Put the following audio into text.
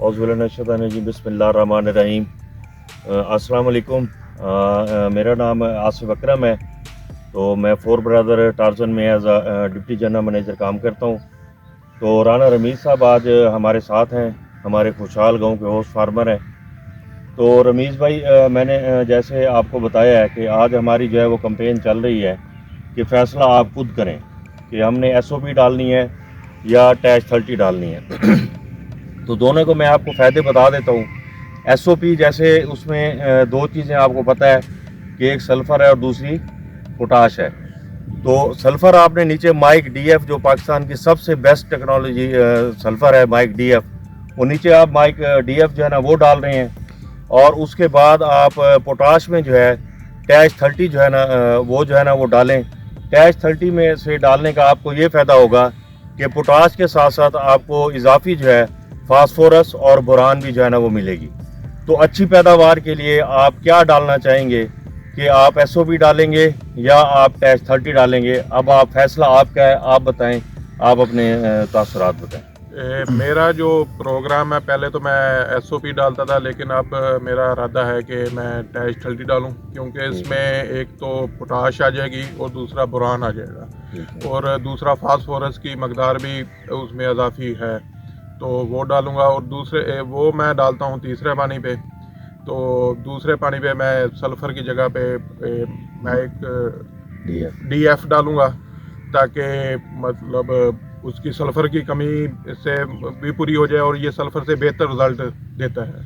औज़ुबिल्लाहिमिनश्शैतानिर्रजीम बिस्मिल्लाहिर्रहमानिर्रहीम। अस्सलाम वालेकुम। मेरा नाम आसिफ अकरम है। तो मैं फोर ब्रदर टार्जन में एज डिप्टी जनरल मैनेजर काम करता हूँ। तो राना रमीज़ साहब आज हमारे साथ हैं, हमारे खुशहाल गांव के होस्ट फार्मर हैं। तो रमीज़ भाई, मैंने जैसे आपको बताया है कि आज हमारी जो है वो कैंपेन चल रही है कि फ़ैसला आप खुद करें कि हमने SOP डालनी है या टैच 30 डालनी है। तो दोनों को मैं आपको फ़ायदे बता देता हूँ। SOP जैसे उसमें दो चीज़ें आपको पता है कि एक सल्फ़र है और दूसरी पोटाश है। तो सल्फ़र आपने नीचे माइक DF, जो पाकिस्तान की सबसे बेस्ट टेक्नोलॉजी सल्फ़र है, माइक DF, वो नीचे आप माइक DF जो है ना वो डाल रहे हैं। और उसके बाद आप पोटाश में जो है टैच 30 जो है ना वो जो है ना वो डालें। टैच 30 में से डालने का आपको ये फ़ायदा होगा कि पोटाश के साथ साथ आपको इजाफी जो है फास्फोरस और बोरान भी जो है ना वो मिलेगी। तो अच्छी पैदावार के लिए आप क्या डालना चाहेंगे कि आप SOP डालेंगे या आप टैच 30 डालेंगे? अब आप फैसला आपका है, आप बताएं, आप अपने तासुरात बताएं। मेरा जो प्रोग्राम है, पहले तो मैं SOP डालता था, लेकिन अब मेरा इरादा है कि मैं टैच 30 डालूं, क्योंकि इसमें एक तो पोटाश आ जाएगी और दूसरा बोरान आ जाएगा और दूसरा फास्फोरस की मकदार भी उसमें इजाफी है, तो वो डालूंगा। और दूसरे वो मैं डालता हूँ तीसरे पानी पे। तो दूसरे पानी पे मैं सल्फ़र की जगह पे मैं एक DF डालूंगा, ताकि मतलब उसकी सल्फ़र की कमी से भी पूरी हो जाए और ये सल्फ़र से बेहतर रिज़ल्ट देता है।